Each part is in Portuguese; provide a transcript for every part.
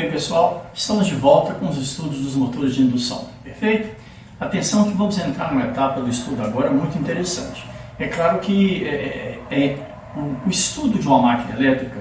bem, pessoal, estamos de volta com os estudos dos motores de indução, perfeito? Atenção que vamos entrar numa etapa do estudo agora muito interessante. É claro que o estudo de uma máquina elétrica,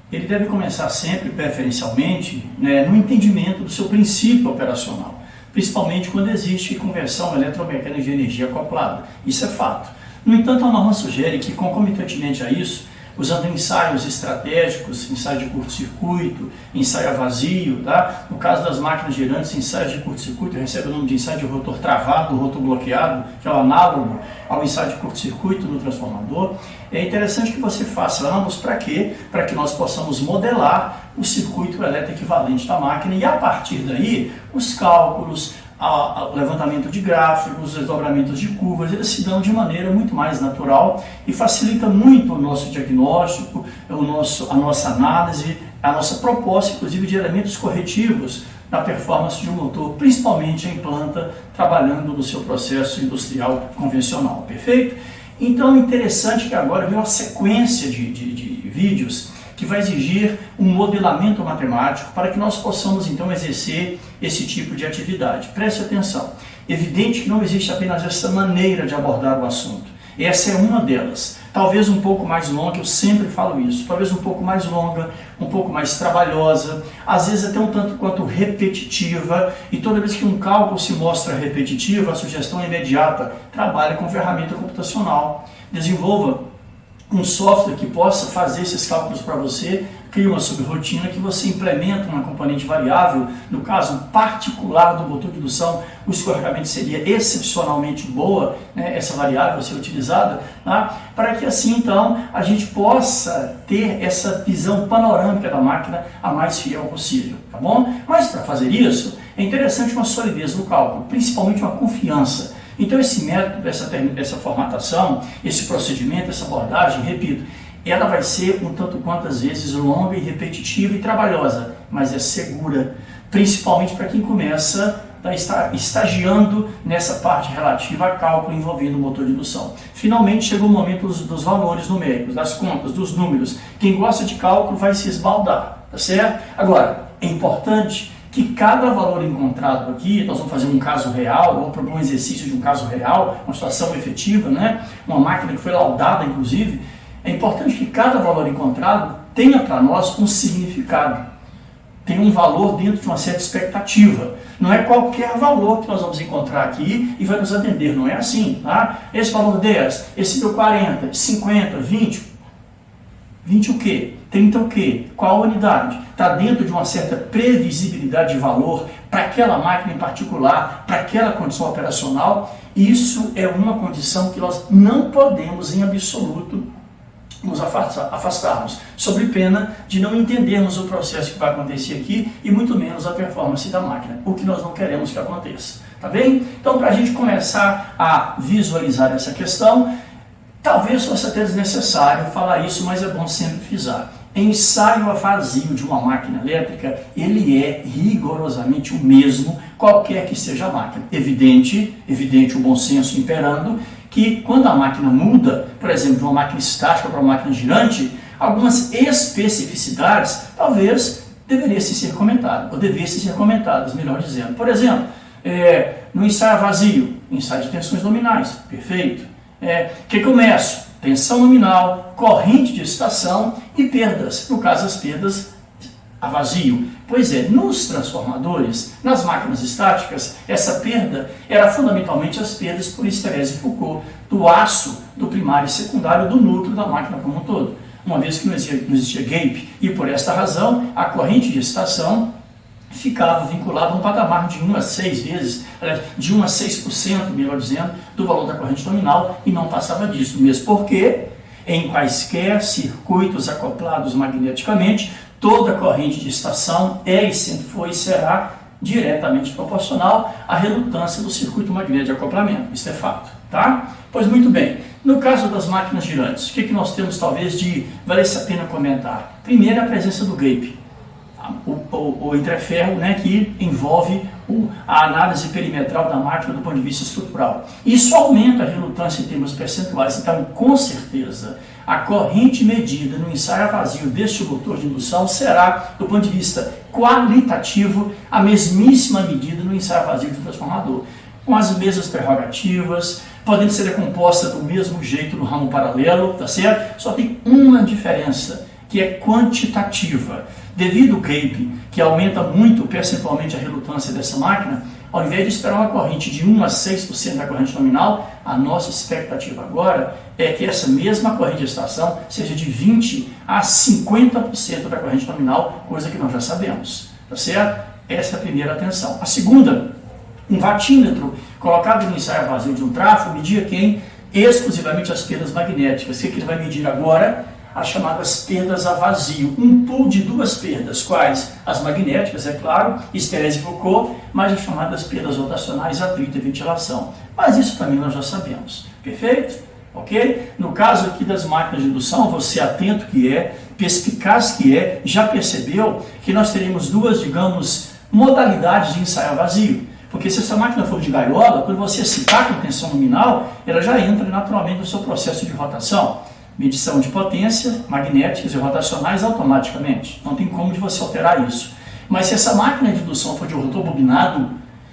ele deve começar sempre, preferencialmente, no entendimento do seu princípio operacional, principalmente quando existe conversão eletromecânica de energia acoplada. Isso é fato. No entanto, a norma sugere que, concomitantemente a isso, usando ensaios estratégicos, ensaio de curto-circuito, ensaio a vazio, tá? No caso das máquinas girantes, ensaios de curto-circuito recebe o nome de ensaio de rotor travado, rotor bloqueado, que é o análogo ao ensaio de curto-circuito no transformador. É interessante que você faça ambos para quê? Para que nós possamos modelar o circuito elétrico equivalente da máquina e, a partir daí, os cálculos, o levantamento de gráficos, os desdobramentos de curvas, eles se dão de maneira muito mais natural e facilita muito o nosso diagnóstico, a nossa análise, a nossa proposta, inclusive, de elementos corretivos na performance de um motor, principalmente em planta, trabalhando no seu processo industrial convencional, perfeito? Então, é interessante que agora vem uma sequência de vídeos que vai exigir um modelamento matemático para que nós possamos, então, exercer esse tipo de atividade. Preste atenção. Evidente que não existe apenas essa maneira de abordar o assunto. Essa é uma delas. Talvez um pouco mais longa, eu sempre falo isso, talvez um pouco mais longa, um pouco mais trabalhosa, às vezes até um tanto quanto repetitiva, e toda vez que um cálculo se mostra repetitivo, a sugestão é imediata: trabalhe com ferramenta computacional, desenvolva um software que possa fazer esses cálculos para você, crie uma subrotina que você implementa uma componente variável, no caso particular do motor de indução, o escorregamento seria excepcionalmente boa, essa variável ser utilizada, tá? Para que assim então a gente possa ter essa visão panorâmica da máquina a mais fiel possível, tá bom? Mas para fazer isso é interessante uma solidez no cálculo, principalmente uma confiança. Então esse método, essa formatação, esse procedimento, essa abordagem, repito, ela vai ser um tanto quanto às vezes longa e repetitiva e trabalhosa, mas é segura, principalmente para quem começa a estar estagiando nessa parte relativa a cálculo envolvendo o motor de indução. Finalmente chegou o momento dos valores numéricos, das contas, dos números. Quem gosta de cálculo vai se esbaldar, tá certo? Agora, é importante que cada valor encontrado aqui, nós vamos fazer um caso real, ou um exercício de um caso real, uma situação efetiva, uma máquina que foi laudada, inclusive, é importante que cada valor encontrado tenha para nós um significado, tenha um valor dentro de uma certa expectativa. Não é qualquer valor que nós vamos encontrar aqui e vai nos atender, não é assim, tá? Esse valor 10, esse deu 40, 50, 20 o quê? 30 o quê? Qual a unidade? Está dentro de uma certa previsibilidade de valor para aquela máquina em particular, para aquela condição operacional. Isso é uma condição que nós não podemos, em absoluto, nos afastarmos, sob pena de não entendermos o processo que vai acontecer aqui e muito menos a performance da máquina, o que nós não queremos que aconteça, tá bem? Então, para a gente começar a visualizar essa questão, talvez fosse até desnecessário falar isso, mas é bom sempre frisar. Ensaio a vazio de uma máquina elétrica, ele é rigorosamente o mesmo, qualquer que seja a máquina. Evidente o bom senso imperando, que quando a máquina muda, por exemplo, de uma máquina estática para uma máquina girante, algumas especificidades talvez devessem ser comentadas, melhor dizendo. Por exemplo, no ensaio a vazio, ensaio de tensões nominais, perfeito. Que eu meço? Tensão nominal, corrente de excitação e perdas, no caso as perdas a vazio. Pois é, nos transformadores, nas máquinas estáticas, essa perda era fundamentalmente as perdas por estresse Foucault, do aço, do primário e secundário, do núcleo da máquina como um todo. Uma vez que não existia gap, e por esta razão, a corrente de excitação ficava vinculado a um patamar de 1 a 6 vezes, de 1 a 6%, melhor dizendo, do valor da corrente nominal, e não passava disso, mesmo porque, em quaisquer circuitos acoplados magneticamente, toda corrente de excitação é e sempre foi e será diretamente proporcional à relutância do circuito magnético de acoplamento, isso é fato, tá? Pois muito bem, no caso das máquinas girantes, o que nós temos talvez de valesse a pena comentar? Primeiro, a presença do gap. o entreferro, né, que envolve a análise perimetral da máquina do ponto de vista estrutural. Isso aumenta a relutância em termos percentuais. Então, com certeza, a corrente medida no ensaio a vazio deste motor de indução será, do ponto de vista qualitativo, a mesmíssima medida no ensaio a vazio do transformador, com as mesmas prerrogativas, podendo ser decomposta do mesmo jeito no ramo paralelo, tá certo? Só tem uma diferença, que é quantitativa. Devido ao gap, que aumenta muito percentualmente a relutância dessa máquina, ao invés de esperar uma corrente de 1 a 6% da corrente nominal, a nossa expectativa agora é que essa mesma corrente de estação seja de 20 a 50% da corrente nominal, coisa que nós já sabemos, tá certo? Essa é a primeira atenção. A segunda, um vatímetro colocado no ensaio a vazio de um trafo media exclusivamente as perdas magnéticas. O que ele vai medir agora? As chamadas perdas a vazio, um pool de duas perdas, quais? As magnéticas, é claro, esterese e Foucault, mas as chamadas perdas rotacionais, atrito e ventilação. Mas isso também nós já sabemos, perfeito? Ok? No caso aqui das máquinas de indução, você atento que é, perspicaz que é, já percebeu que nós teremos duas, digamos, modalidades de ensaio a vazio. Porque se essa máquina for de gaiola, quando você excitar com tensão nominal, ela já entra naturalmente no seu processo de rotação. Medição de potência, magnéticas e rotacionais automaticamente. Não tem como de você alterar isso. Mas se essa máquina de indução for de rotor bobinado,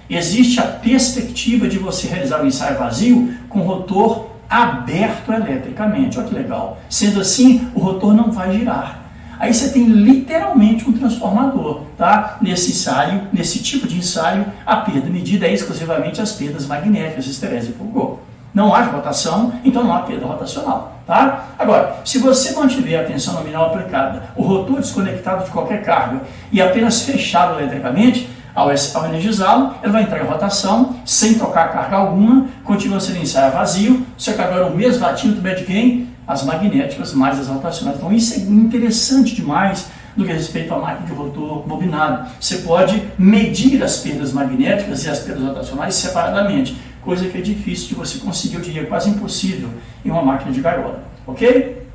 existe a perspectiva de você realizar o ensaio vazio com rotor aberto eletricamente. Olha que legal. Sendo assim, o rotor não vai girar. Aí você tem literalmente um transformador, tá? Nesse ensaio, nesse tipo de ensaio, a perda medida é exclusivamente as perdas magnéticas, esterese e Foucault. Não há rotação, então não há perda rotacional, tá? Agora, se você mantiver a tensão nominal aplicada, o rotor desconectado de qualquer carga e apenas fechado eletricamente, ao energizá-lo, ele vai entrar em rotação, sem tocar carga alguma, continua sendo ensaio vazio, só que agora o mesmo vatímetro mede quem? As magnéticas mais as rotacionais. Então isso é interessante demais do que respeito à máquina de rotor bobinado. Você pode medir as perdas magnéticas e as perdas rotacionais separadamente, coisa que é difícil de você conseguir, eu diria quase impossível, em uma máquina de gaiola, ok?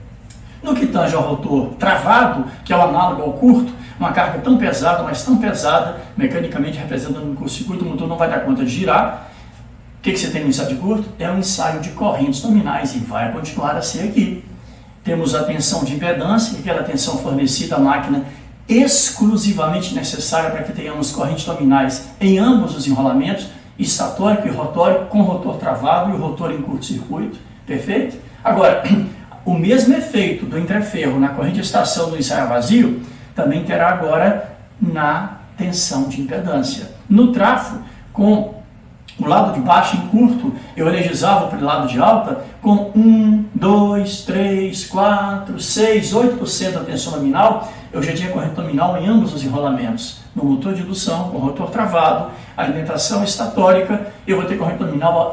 No que tange ao rotor travado, que é o análogo ao curto, uma carga tão pesada, mas tão pesada, mecanicamente representando um curto-circuito, o motor não vai dar conta de girar. O que você tem no ensaio de curto? É um ensaio de correntes nominais e vai continuar a ser aqui. Temos a tensão de impedância, aquela tensão fornecida à máquina exclusivamente necessária para que tenhamos correntes nominais em ambos os enrolamentos, estatórico e rotório, com o rotor travado e o rotor em curto-circuito, perfeito? Agora, o mesmo efeito do entreferro na corrente de estação do ensaio vazio também terá agora na tensão de impedância. No trafo, com o lado de baixo em curto, eu energizava para o lado de alta com 1, 2, 3, 4, 6, 8% da tensão nominal, eu já tinha corrente nominal em ambos os enrolamentos. No motor de indução, com o rotor travado, alimentação estatórica, eu vou ter corrente nominal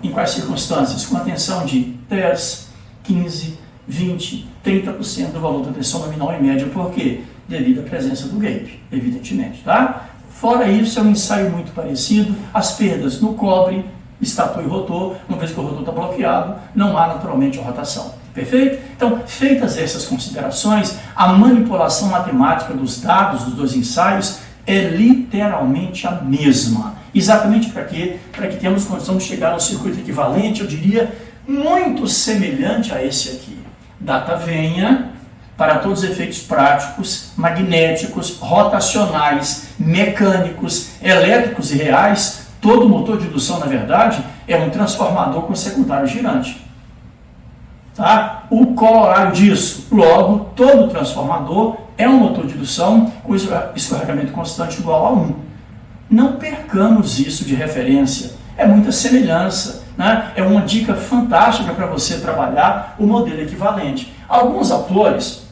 em quais circunstâncias? Com a tensão de 10, 15, 20, 30% do valor da tensão nominal em média. Por quê? Devido à presença do gap, evidentemente, tá? Fora isso, é um ensaio muito parecido. As perdas no cobre, estator e rotor, uma vez que o rotor está bloqueado, não há naturalmente a rotação. Perfeito? Então, feitas essas considerações, a manipulação matemática dos dados dos dois ensaios é literalmente a mesma. Exatamente para quê? Para que tenhamos condição de chegar a um circuito equivalente, eu diria, muito semelhante a esse aqui. Data venha, para todos os efeitos práticos, magnéticos, rotacionais, mecânicos, elétricos e reais, todo motor de indução, na verdade, é um transformador com secundário girante. Tá? O corolário disso, logo, todo transformador é um motor de indução com escorregamento constante igual a 1. Não percamos isso de referência, é muita semelhança, né? É uma dica fantástica para você trabalhar o modelo equivalente. Alguns autores,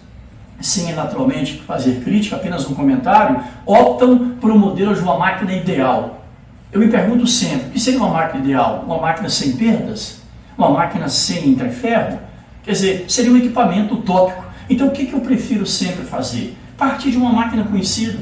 sem naturalmente fazer crítica, apenas um comentário, optam por um modelo de uma máquina ideal. Eu me pergunto sempre, o que seria uma máquina ideal? Uma máquina sem perdas? Uma máquina sem entreferro? Quer dizer, seria um equipamento utópico. Então o que eu prefiro sempre fazer? Partir de uma máquina conhecida,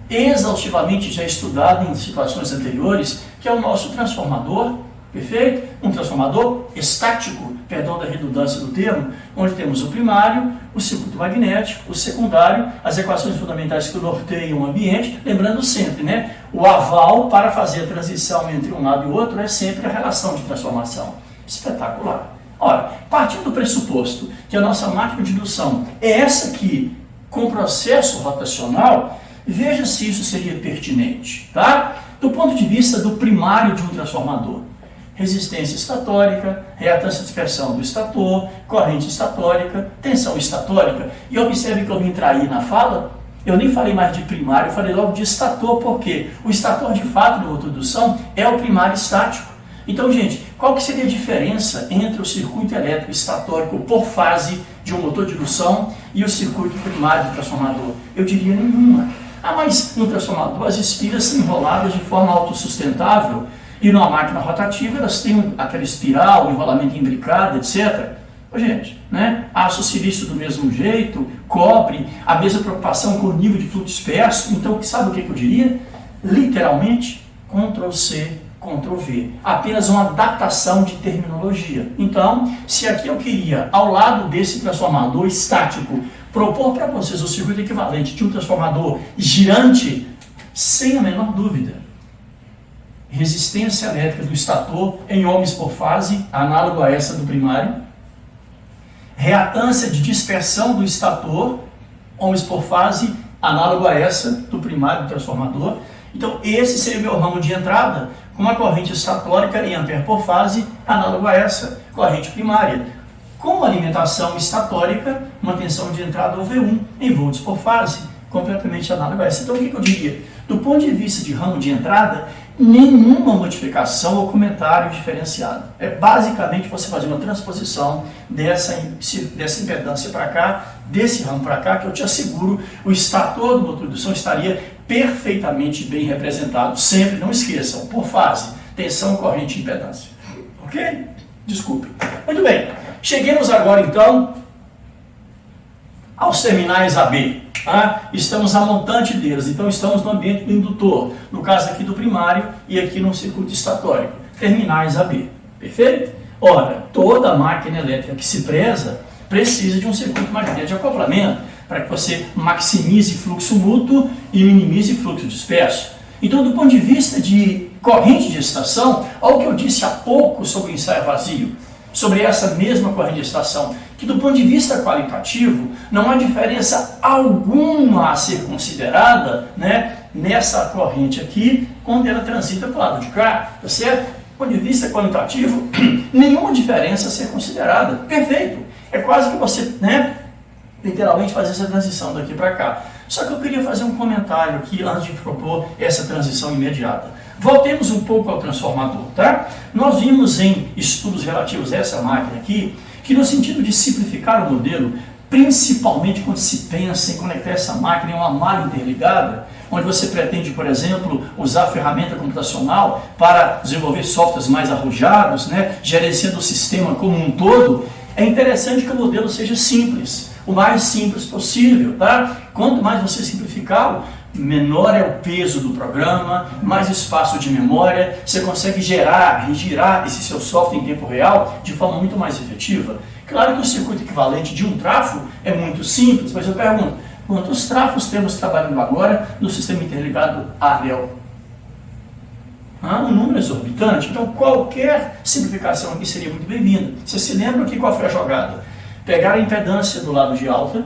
exaustivamente já estudada em situações anteriores, que é o nosso transformador, perfeito? Um transformador estático, perdão da redundância do termo, onde temos o primário, o circuito magnético, o secundário, as equações fundamentais que norteiam o ambiente, lembrando sempre, né, o aval para fazer a transição entre um lado e o outro é sempre a relação de transformação. Espetacular. Ora, partindo do pressuposto que a nossa máquina de indução é essa aqui, com processo rotacional, veja se isso seria pertinente, tá? Do ponto de vista do primário de um transformador. Resistência estatórica, reatância de dispersão do estator, corrente estatórica, tensão estatórica. E observe que eu me traí na fala, eu nem falei mais de primário, eu falei logo de estator, porque o estator de fato do motor de indução é o primário estático. Então, gente, qual que seria a diferença entre o circuito elétrico estatórico por fase de um motor de indução e o circuito primário do transformador? Eu diria nenhuma. Ah, mas no transformador as espiras são enroladas de forma autossustentável e numa máquina rotativa elas têm aquela espiral, enrolamento imbricado, etc. Ô, gente, né? Aço silício do mesmo jeito, cobre, a mesma preocupação com o nível de fluxo disperso. Então, sabe o que eu diria? Literalmente, Ctrl+C, Ctrl+V. Apenas uma adaptação de terminologia. Então, se aqui eu queria, ao lado desse transformador estático, propor para vocês o circuito equivalente de um transformador girante, sem a menor dúvida, resistência elétrica do estator em ohms por fase, análogo a essa do primário, reatância de dispersão do estator, ohms por fase, análogo a essa do primário do transformador. Então, esse seria o meu ramo de entrada, com uma corrente estatórica em ampere por fase, análogo a essa, corrente primária. Com alimentação estatórica, uma tensão de entrada V1 em volts por fase, completamente análogo a essa. Então, o que eu diria? Do ponto de vista de ramo de entrada, nenhuma modificação ou comentário diferenciado. É basicamente você fazer uma transposição dessa impedância para cá, desse ramo para cá, que eu te asseguro, o estator do motor de indução estaria perfeitamente bem representado. Sempre, não esqueçam, por fase, tensão, corrente e impedância. Ok? Desculpe. Muito bem. Cheguemos agora, então, aos terminais AB. Tá? Estamos a montante deles, então estamos no ambiente do indutor, no caso aqui do primário e aqui no circuito estatórico. Terminais AB. Perfeito? Ora, toda máquina elétrica que se preza precisa de um circuito magnético de acoplamento para que você maximize fluxo mútuo e minimize fluxo disperso. Então, do ponto de vista de corrente de estação, olha o que eu disse há pouco sobre o ensaio vazio, sobre essa mesma corrente de estação, que do ponto de vista qualitativo, não há diferença alguma a ser considerada, né, nessa corrente aqui, quando ela transita para o lado de cá, tá certo? Do ponto de vista qualitativo, nenhuma diferença a ser considerada. Perfeito! É quase que você, né, literalmente fazer essa transição daqui para cá. Só que eu queria fazer um comentário aqui antes de propor essa transição imediata. Voltemos um pouco ao transformador, tá? Nós vimos em estudos relativos a essa máquina aqui, que no sentido de simplificar o modelo, principalmente quando se pensa em conectar essa máquina em uma malha interligada, onde você pretende, por exemplo, usar a ferramenta computacional para desenvolver softwares mais arrojados, né, gerenciando o sistema como um todo, é interessante que o modelo seja simples, o mais simples possível, tá? Quanto mais você simplificá-lo, menor é o peso do programa, mais espaço de memória, você consegue gerar e girar esse seu software em tempo real de forma muito mais efetiva. Claro que o circuito equivalente de um trafo é muito simples, mas eu pergunto, quantos trafos temos trabalhando agora no sistema interligado AREL? Um número exorbitante, então qualquer simplificação aqui seria muito bem-vinda. Você se lembra aqui qual foi a jogada? Pegar a impedância do lado de alta,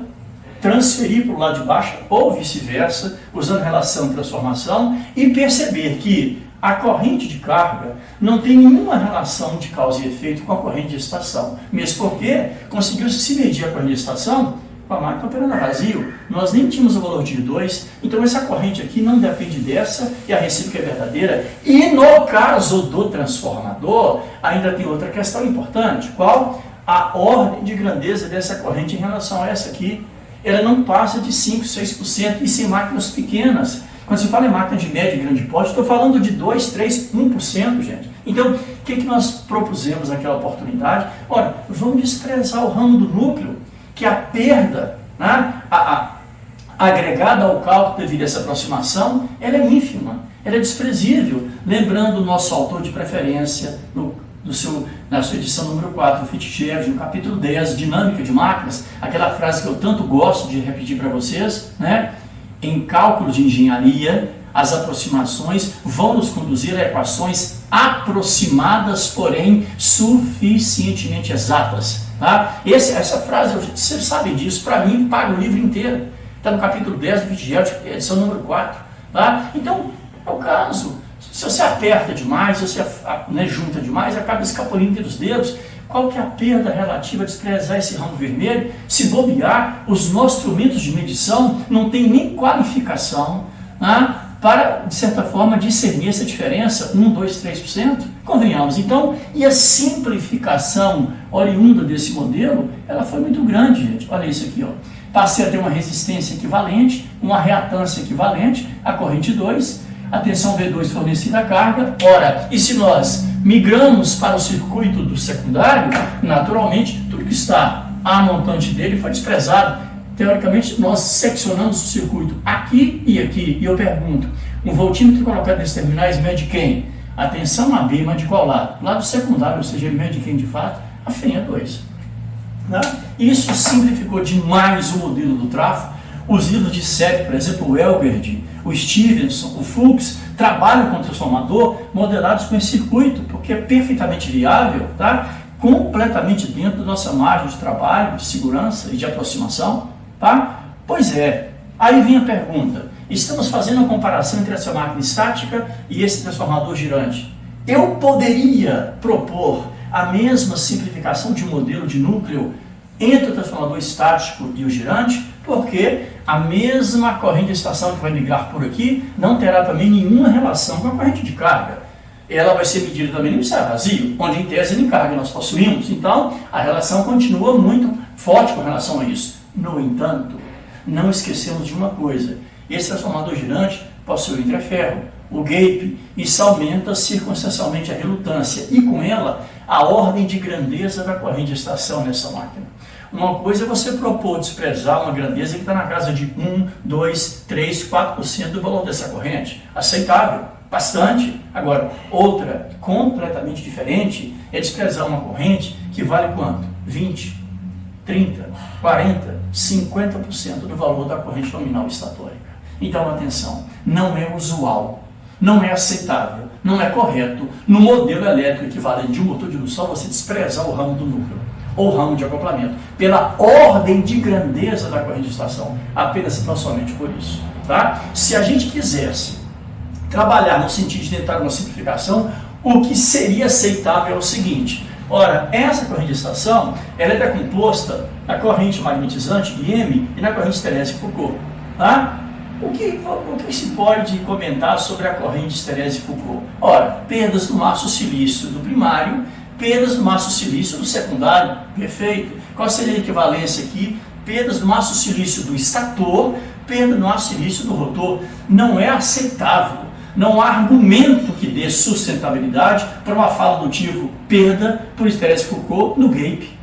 transferir para o lado de baixo ou vice-versa, usando relação de transformação e perceber que a corrente de carga não tem nenhuma relação de causa e efeito com a corrente de estação, mesmo porque conseguiu-se medir a corrente de estação com a máquina operando a vazio. Nós nem tínhamos o valor de 2, então essa corrente aqui não depende dessa e a recíproca é verdadeira. E no caso do transformador, ainda tem outra questão importante. Qual? A ordem de grandeza dessa corrente em relação a essa aqui. Ela não passa de 5, 6%, e sem máquinas pequenas. Quando se fala em máquina de médio e grande porte, estou falando de 2, 3, 1%, gente. Então, o que nós propusemos naquela oportunidade? Ora, vamos desprezar o ramo do núcleo, que a perda, né, agregada ao cálculo devido a essa aproximação, ela é ínfima, ela é desprezível. Lembrando o nosso autor de preferência, no na sua edição número 4, Fitzgerald, no capítulo 10, Dinâmica de Máquinas, aquela frase que eu tanto gosto de repetir para vocês, né? Em cálculo de engenharia, as aproximações vão nos conduzir a equações aproximadas, porém suficientemente exatas. Tá? Essa frase, vocês sabem disso, para mim, paga o livro inteiro. Está no capítulo 10 do Fitzgerald, edição número 4. Tá? Então, é o caso. Se você aperta demais, se você junta demais, acaba escapulindo entre os dedos. Qual que é a perda relativa a desprezar esse ramo vermelho? Se bobear, os nossos instrumentos de medição não têm nem qualificação, né, para, de certa forma, discernir essa diferença, 1, 2, 3%. Convenhamos. Então, e a simplificação oriunda desse modelo, ela foi muito grande, gente. Olha isso aqui, ó. Passei a ter uma resistência equivalente, uma reatância equivalente à corrente 2, a tensão V2 fornecida à carga. Ora, e se nós migramos para o circuito do secundário, naturalmente, tudo que está a montante dele foi desprezado. Teoricamente, nós seccionamos o circuito aqui e aqui. E eu pergunto, um voltímetro colocado nesses terminais mede quem? A tensão AB mede qual lado? Lado secundário, ou seja, ele mede quem de fato? A FENA 2. Né? Isso simplificou demais o modelo do tráfego. Os livros de série, por exemplo, o Elbert, o Stevenson, o Fuchs, trabalham com o transformador modelados com esse circuito, porque é perfeitamente viável, tá? Completamente dentro da nossa margem de trabalho, de segurança e de aproximação. Tá? Pois é, aí vem a pergunta, estamos fazendo uma comparação entre essa máquina estática e esse transformador girante. Eu poderia propor a mesma simplificação de modelo de núcleo entre o transformador estático e o girante, porque a mesma corrente de estação que vai migrar por aqui não terá também nenhuma relação com a corrente de carga. Ela vai ser medida também no missal vazio, onde em tese de carga nós possuímos. Então, a relação continua muito forte com relação a isso. No entanto, não esquecemos de uma coisa, esse transformador girante possui o entreferro, o gape, isso aumenta circunstancialmente a relutância e com ela a ordem de grandeza da corrente de estação nessa máquina. Uma coisa é você propor desprezar uma grandeza que está na casa de 1, 2, 3, 4% do valor dessa corrente, aceitável, bastante. Agora, outra completamente diferente é desprezar uma corrente que vale quanto? 20, 30, 40, 50% do valor da corrente nominal estatórica. Então, atenção, não é usual, não é aceitável, não é correto, no modelo elétrico equivalente de um motor de indução, você desprezar o ramo do núcleo, ou ramo de acoplamento, pela ordem de grandeza da corrente de estação, apenas e tão somente por isso. Tá? Se a gente quisesse trabalhar no sentido de tentar uma simplificação, o que seria aceitável é o seguinte: ora, essa corrente de estação, ela é composta na corrente magnetizante IM e na corrente Therese-Foucault. Tá? O que se pode comentar sobre a corrente Therese-Foucault? Ora, perdas do maço silício do primário, perdas do maço silício do secundário, perfeito. Qual seria a equivalência aqui? Perdas do maço silício do estator, perda do maço silício do rotor. Não é aceitável. Não há argumento que dê sustentabilidade para uma fala do tipo perda por Therese-Foucault no gape.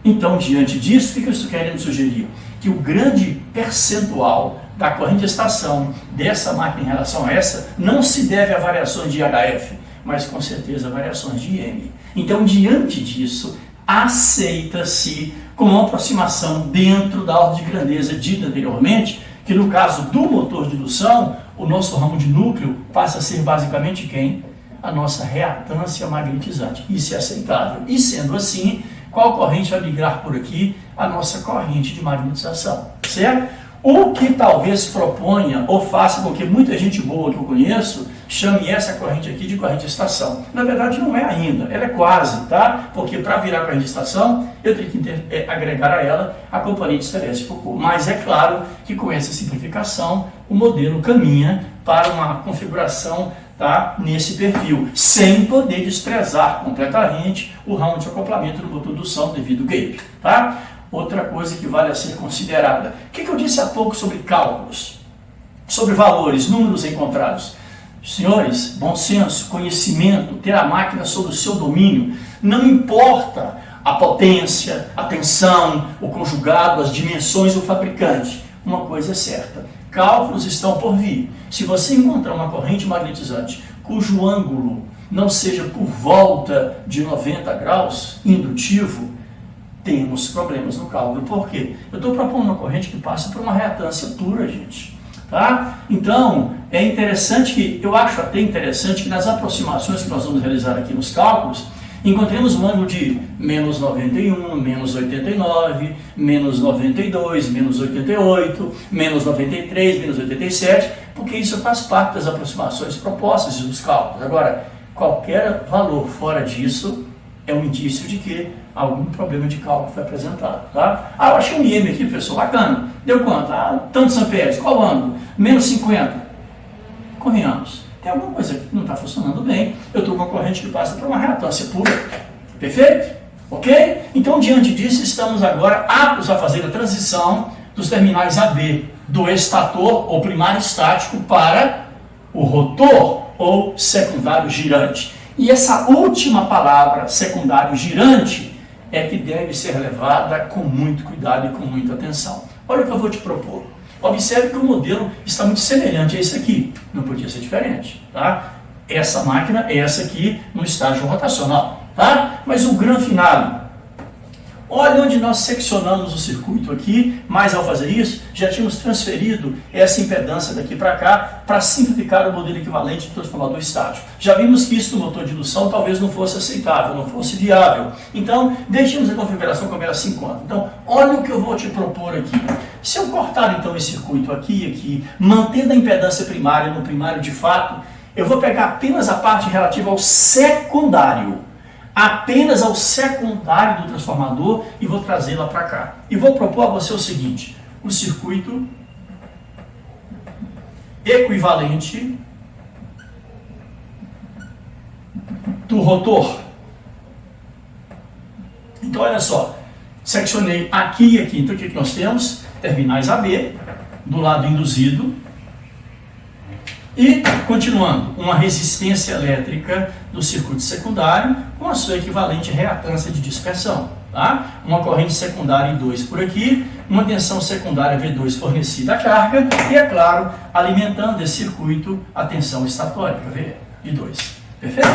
Então, diante disso, o que eu estou querendo sugerir? Que o grande percentual da corrente de estação dessa máquina em relação a essa não se deve a variações de IHF, mas com certeza a variações de IM. Então, diante disso, aceita-se como uma aproximação dentro da ordem de grandeza dita anteriormente, que no caso do motor de indução, o nosso ramo de núcleo passa a ser basicamente quem? A nossa reatância magnetizante. Isso é aceitável. E sendo assim, qual corrente vai migrar por aqui? A nossa corrente de magnetização. Certo? O que talvez proponha ou faça com que muita gente boa que eu conheço chame essa corrente aqui de corrente de estação. Na verdade não é ainda, ela é quase, tá? Porque para virar corrente de estação, eu tenho que agregar a ela a componente Therese-Foucault. Mas é claro que com essa simplificação, o modelo caminha para uma configuração, tá, nesse perfil, sem poder desprezar completamente o ramo de acoplamento do motor de indução devido ao gape, tá? Outra coisa que vale a ser considerada. O que eu disse há pouco sobre cálculos? Sobre valores, números encontrados. Senhores, bom senso, conhecimento, ter a máquina sob o seu domínio, não importa a potência, a tensão, o conjugado, as dimensões do fabricante. Uma coisa é certa, cálculos estão por vir. Se você encontrar uma corrente magnetizante cujo ângulo não seja por volta de 90 graus, indutivo, temos problemas no cálculo. Por quê? Eu estou propondo uma corrente que passa por uma reatância pura, gente. Tá? Então, é interessante que, eu acho até interessante que nas aproximações que nós vamos realizar aqui nos cálculos, encontremos um ângulo de menos 91, menos 89, menos 92, menos 88, menos 93, menos 87, porque isso faz parte das aproximações propostas dos cálculos. Agora, qualquer valor fora disso é um indício de que algum problema de cálculo foi apresentado. Tá? Eu achei um IM aqui, professor, bacana. Deu quanto? Tantos amperes. Qual ângulo? Menos 50. Convenhamos. Tem alguma coisa que não está funcionando bem. Eu estou com uma corrente que passa por uma reatância pura. Perfeito? Ok? Então, diante disso, estamos agora aptos a fazer a transição dos terminais AB do estator ou primário estático para o rotor ou secundário girante. E essa última palavra, secundário girante, é que deve ser levada com muito cuidado e com muita atenção. Olha o que eu vou te propor. Observe que o modelo está muito semelhante a esse aqui. Não podia ser diferente. Tá? Essa máquina é essa aqui no estágio rotacional. Tá? Mas o grande final. Olha onde nós seccionamos o circuito aqui, mas ao fazer isso, já tínhamos transferido essa impedância daqui para cá para simplificar o modelo equivalente do transformador estático. Já vimos que isso no motor de indução talvez não fosse aceitável, não fosse viável. Então, deixemos a configuração como era 50. Então, olha o que eu vou te propor aqui. Se eu cortar então esse circuito aqui e aqui, mantendo a impedância primária no primário de fato, eu vou pegar apenas a parte relativa ao secundário. Apenas ao secundário do transformador e vou trazê-la para cá. E vou propor a você o seguinte, o circuito equivalente do rotor. Então, olha só, seccionei aqui e aqui. Então, o que nós temos? Terminais AB, do lado induzido. E, continuando, uma resistência elétrica do circuito secundário com a sua equivalente reatância de dispersão. Tá? Uma corrente secundária I2 por aqui, uma tensão secundária V2 fornecida à carga e, é claro, alimentando esse circuito a tensão estatórica I2. Perfeito?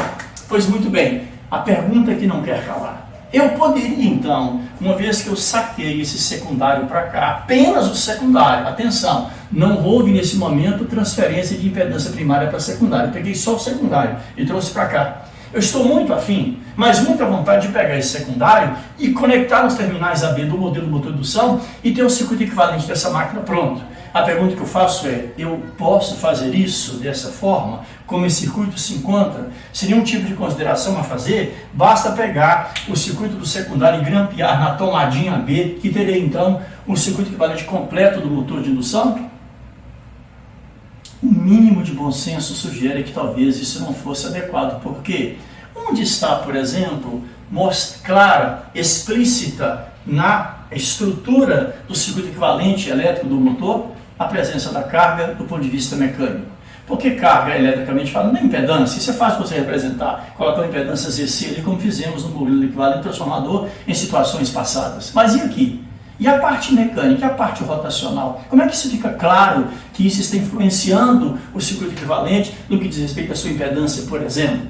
Pois muito bem, a pergunta que não quer calar. Eu poderia, então, uma vez que eu saquei esse secundário para cá, apenas o secundário, atenção, não houve nesse momento transferência de impedância primária para secundária, eu peguei só o secundário e trouxe para cá. Eu estou muito afim, mas muita vontade de pegar esse secundário e conectar os terminais AB do modelo motor de indução e ter um circuito equivalente dessa máquina pronto. A pergunta que eu faço é, eu posso fazer isso dessa forma? Como esse circuito se encontra? Seria um tipo de consideração a fazer? Basta pegar o circuito do secundário e grampear na tomadinha B, que teria então um circuito equivalente completo do motor de indução? O mínimo de bom senso sugere que talvez isso não fosse adequado. Por quê? Onde está, por exemplo, clara, explícita na estrutura do circuito equivalente elétrico do motor, a presença da carga do ponto de vista mecânico. Porque carga, eletricamente falando, não é impedância. Isso é fácil você representar, colocando impedância ZC ali, como fizemos no modelo equivalente transformador em situações passadas. Mas e aqui? E a parte mecânica, e a parte rotacional? Como é que isso fica claro que isso está influenciando o circuito equivalente no que diz respeito à sua impedância, por exemplo?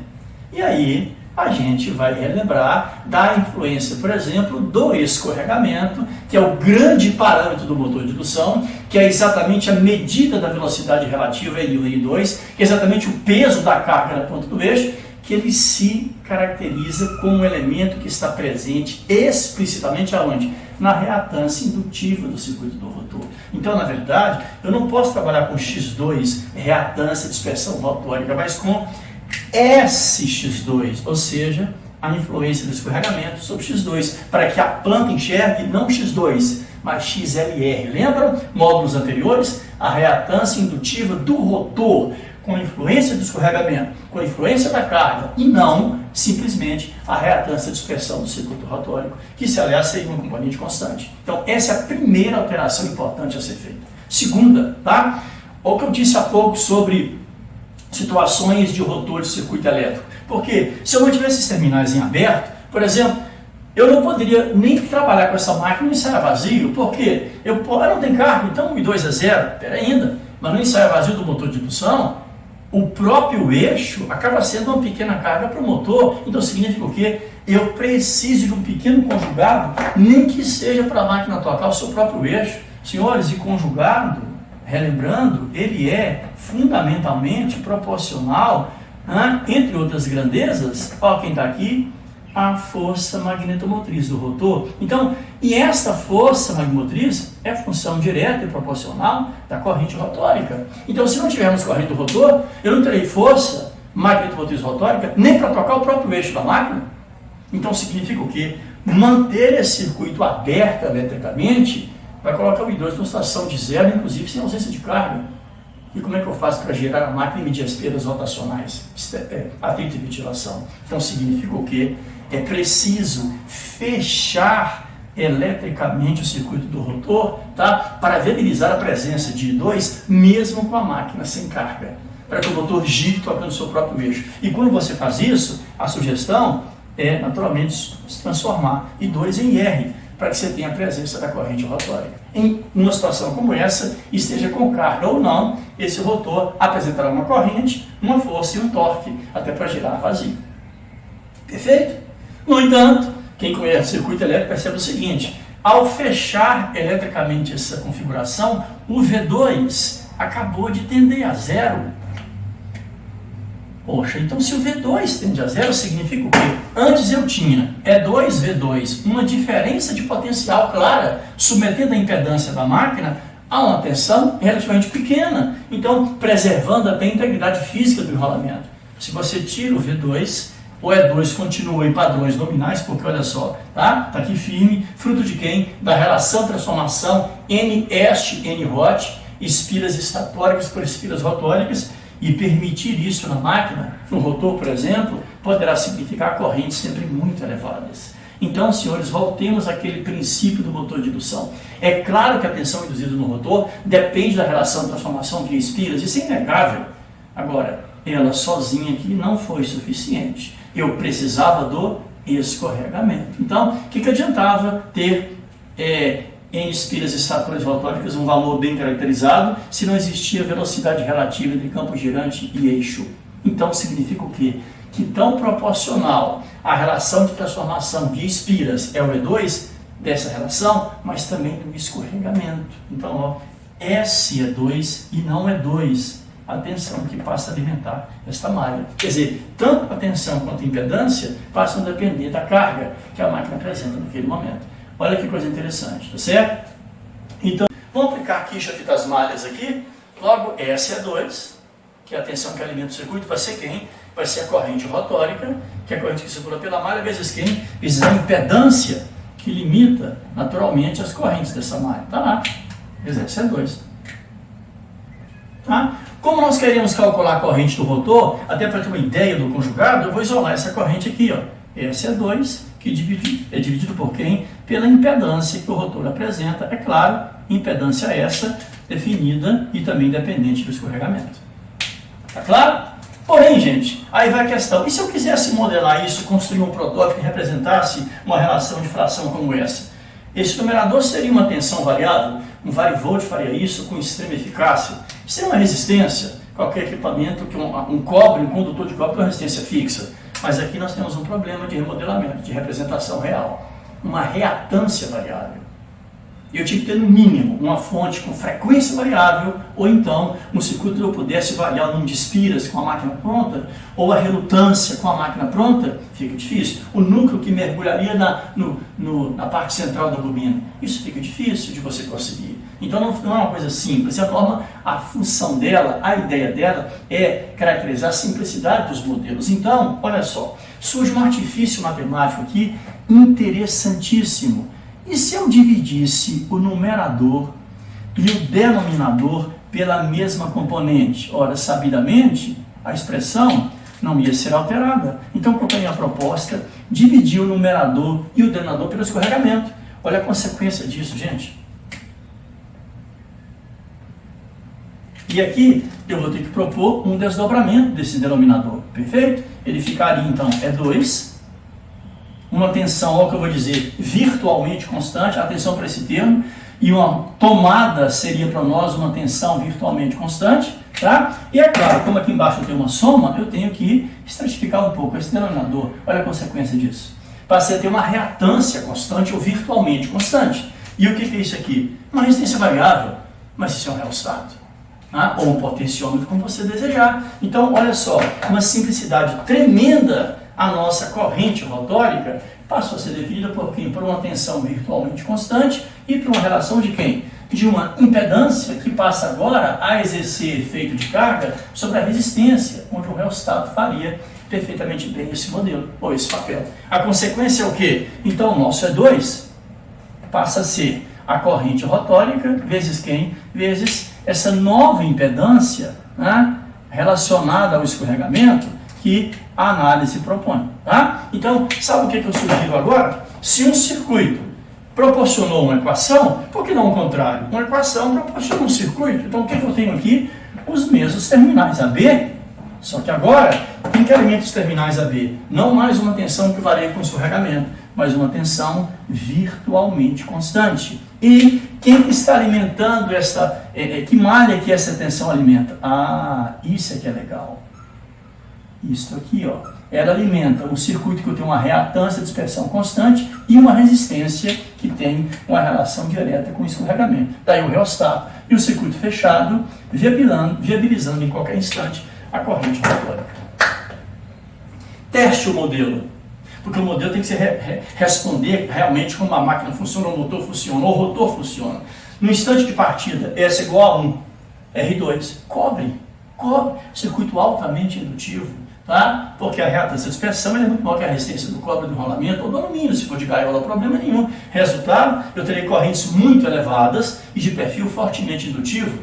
E aí a gente vai relembrar da influência, por exemplo, do escorregamento, que é o grande parâmetro do motor de indução, que é exatamente a medida da velocidade relativa L1 e L2, que é exatamente o peso da carga na ponta do eixo, que ele se caracteriza como um elemento que está presente explicitamente aonde? Na reatância indutiva do circuito do rotor. Então, na verdade, eu não posso trabalhar com X2, reatância, dispersão rotórica, mas com SX2, ou seja, a influência do escorregamento sobre X2, para que a planta enxergue não X2, mas XLR. Lembram? Módulos anteriores, a reatância indutiva do rotor, com a influência do escorregamento, com a influência da carga, e não simplesmente a reatância de dispersão do circuito rotórico, que se aliás seria um componente constante. Então, essa é a primeira alteração importante a ser feita. Segunda, tá? O que eu disse há pouco sobre situações de rotor de circuito elétrico. Porque se eu mantivesse esses terminais em aberto, por exemplo, eu não poderia nem trabalhar com essa máquina no ensaio vazio, porque eu não tenho carga, então o I2 é zero, pera ainda, mas no ensaio vazio do motor de indução, o próprio eixo acaba sendo uma pequena carga para o motor. Então significa o quê? Eu preciso de um pequeno conjugado, nem que seja para a máquina tocar o seu próprio eixo. Senhores, e conjugado, relembrando, ele é fundamentalmente proporcional, entre outras grandezas, olha quem está aqui, a força magnetomotriz do rotor. Então, e esta força magnetomotriz é função direta e proporcional da corrente rotórica. Então, se não tivermos corrente do rotor, eu não terei força magnetomotriz rotórica nem para tocar o próprio eixo da máquina. Então, significa o quê? Manter esse circuito aberto eletricamente vai colocar o I2 numa situação de zero, inclusive sem ausência de carga. E como é que eu faço para gerar a máquina e medir as perdas rotacionais? Atrito e ventilação. Então, significa o quê? É preciso fechar eletricamente o circuito do rotor, tá? Para viabilizar a presença de I2, mesmo com a máquina sem carga, para que o motor gire tocando o seu próprio eixo. E quando você faz isso, a sugestão é, naturalmente, se transformar I2 em R, para que você tenha a presença da corrente rotórica. Em uma situação como essa, esteja com carga ou não, esse rotor apresentará uma corrente, uma força e um torque, até para girar vazio. Perfeito? No entanto, quem conhece o circuito elétrico percebe o seguinte: ao fechar eletricamente essa configuração, o V2 acabou de tender a zero. Poxa, então se o V2 tende a zero, significa o quê? Antes eu tinha E2, V2, uma diferença de potencial clara, submetendo a impedância da máquina a uma tensão relativamente pequena, então preservando até a integridade física do enrolamento. Se você tira o V2, o E2 continua em padrões nominais, porque olha só, tá aqui firme, fruto de quem? Da relação transformação N-est, N-rot, espiras estatóricas por espiras rotóricas, e permitir isso na máquina, no rotor, por exemplo, poderá significar correntes sempre muito elevadas. Então, senhores, voltemos àquele princípio do motor de indução. É claro que a tensão induzida no rotor depende da relação de transformação de espiras, isso é inegável. Agora, ela sozinha aqui não foi suficiente. Eu precisava do escorregamento. Então, o que adiantava ter em espiras estatóricas rotóricas um valor bem caracterizado se não existia velocidade relativa entre campo girante e eixo? Então, significa o quê? Que tão proporcional a relação de transformação de espiras é o E2 dessa relação, mas também do escorregamento. Então, ó, S é 2 e não é 2 a tensão que passa a alimentar esta malha. Quer dizer, tanto a tensão quanto a impedância passam a depender da carga que a máquina apresenta naquele momento. Olha que coisa interessante, tá certo? Então, vamos aplicar aqui, deixa eu fitar as malhas aqui. Logo, S é 2, que é a tensão que alimenta o circuito, vai ser quem? Vai ser a corrente rotórica, que é a corrente que circula pela malha, vezes quem? Vezes a impedância, que limita naturalmente as correntes dessa malha. Tá lá, vezes S é 2. Tá? Como nós queremos calcular a corrente do rotor, até para ter uma ideia do conjugado, eu vou isolar essa corrente aqui, ó. S é 2, que é dividido por quem? Pela impedância que o rotor apresenta, é claro, impedância essa definida e também dependente do escorregamento. Tá claro? Porém, gente, aí vai a questão, e se eu quisesse modelar isso, construir um protótipo que representasse uma relação de fração como essa? Esse numerador seria uma tensão variável? Um varivolt faria isso com extrema eficácia? Seria uma resistência? Qualquer equipamento, que um cobre, um condutor de cobre com resistência fixa. Mas aqui nós temos um problema de remodelamento, de representação real. Uma reatância variável. E eu tinha que ter no mínimo uma fonte com frequência variável, ou então um circuito que eu pudesse variar o número de espiras com a máquina pronta, ou a relutância com a máquina pronta, fica difícil. O núcleo que mergulharia na parte central da bobina, isso fica difícil de você conseguir. Então não é uma coisa simples, a função dela, a ideia dela é caracterizar a simplicidade dos modelos. Então, olha só, surge um artifício matemático aqui interessantíssimo. E se eu dividisse o numerador e o denominador pela mesma componente? Ora, sabidamente, a expressão não ia ser alterada. Então, qual é a proposta? Dividir o numerador e o denominador pelo escorregamento. Olha a consequência disso, gente. E aqui eu vou ter que propor um desdobramento desse denominador, perfeito? Ele ficaria, então, é 2. Uma tensão, olha o que eu vou dizer, virtualmente constante, atenção para esse termo, e uma tomada seria para nós uma tensão virtualmente constante, Tá? E é claro, como aqui embaixo eu tenho uma soma, eu tenho que estratificar um pouco esse denominador. Olha a consequência disso. Passei a ter uma reatância constante ou virtualmente constante. E o que é isso aqui? Uma resistência variável, mas isso é um rheostat. Tá? Ou um potenciômetro, como você desejar. Então, olha só, uma simplicidade tremenda a nossa corrente rotórica passou a ser definida por quem? Por uma tensão virtualmente constante e por uma relação de quem? De uma impedância que passa agora a exercer efeito de carga sobre a resistência, onde o rheostat faria perfeitamente bem esse modelo, ou esse papel. A consequência é o quê? Então o nosso E2 passa a ser a corrente rotórica, vezes quem? Vezes essa nova impedância, né, relacionada ao escorregamento que a análise propõe. Tá? Então, sabe o que eu sugiro agora? Se um circuito proporcionou uma equação, por que não o contrário? Uma equação proporciona um circuito. Então, o que eu tenho aqui? Os mesmos terminais AB, só que agora, em que elementos terminais AB? Não mais uma tensão que varia com escorregamento, mas uma tensão virtualmente constante. E quem está alimentando esta, que malha que essa tensão alimenta? Ah, isso é que é legal. Isso aqui, ó, ela alimenta um circuito que tem uma reatância de dispersão constante e uma resistência que tem uma relação direta com o escorregamento. Daí o rheostat e o circuito fechado, viabilizando em qualquer instante a corrente rotórica. Teste o modelo, porque o modelo tem que responder realmente como a máquina funciona, o motor funciona, o rotor funciona. No instante de partida, S igual a 1, R2, cobre, circuito altamente indutivo. Tá? Porque a reatância de dispersão é muito maior que a resistência do cobre do rolamento ou do alumínio, se for de gaiola, problema nenhum. Resultado, eu terei correntes muito elevadas e de perfil fortemente indutivo,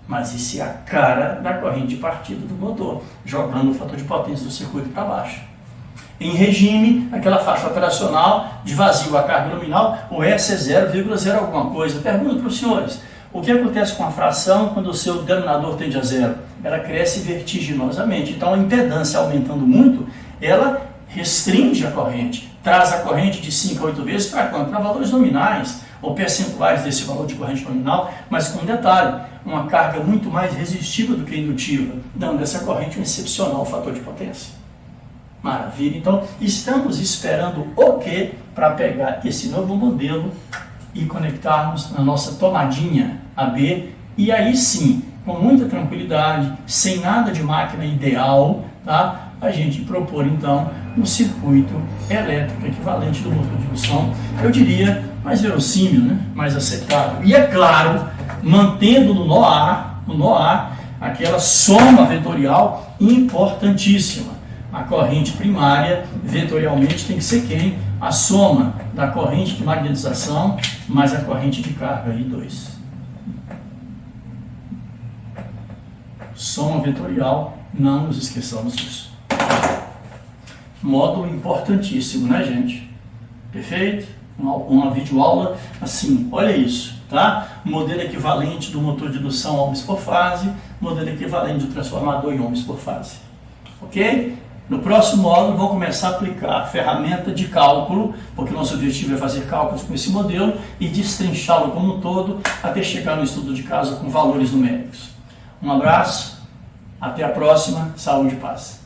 mas isso é a cara da corrente de partida do motor, jogando o fator de potência do circuito para baixo. Em regime, aquela faixa operacional de vazio a carga nominal, o S é 0,0 alguma coisa. Pergunto para os senhores, o que acontece com a fração quando o seu denominador tende a zero? Ela cresce vertiginosamente. Então, a impedância aumentando muito, ela restringe a corrente, traz a corrente de 5 a 8 vezes para quanto? Para valores nominais ou percentuais desse valor de corrente nominal, mas com um detalhe, uma carga muito mais resistível do que indutiva, dando essa corrente um excepcional fator de potência. Maravilha. Então, estamos esperando o quê para pegar esse novo modelo e conectarmos na nossa tomadinha AB, e aí sim, com muita tranquilidade, sem nada de máquina ideal, tá? A gente propor então um circuito elétrico equivalente do motor de indução, eu diria mais verossímil, né? Mais aceitável. E é claro, mantendo no nó A, aquela soma vetorial importantíssima. A corrente primária, vetorialmente, tem que ser quem? A soma da corrente de magnetização mais a corrente de carga, I2. Soma vetorial, não nos esqueçamos disso. Módulo importantíssimo, né, gente? Perfeito? Uma videoaula assim, olha isso, tá? Modelo equivalente do motor de indução ohms por fase, modelo equivalente do transformador em ohms por fase. Ok? No próximo módulo, vou começar a aplicar a ferramenta de cálculo, porque nosso objetivo é fazer cálculos com esse modelo e destrinchá-lo como um todo, até chegar no estudo de caso com valores numéricos. Um abraço, até a próxima, saúde e paz.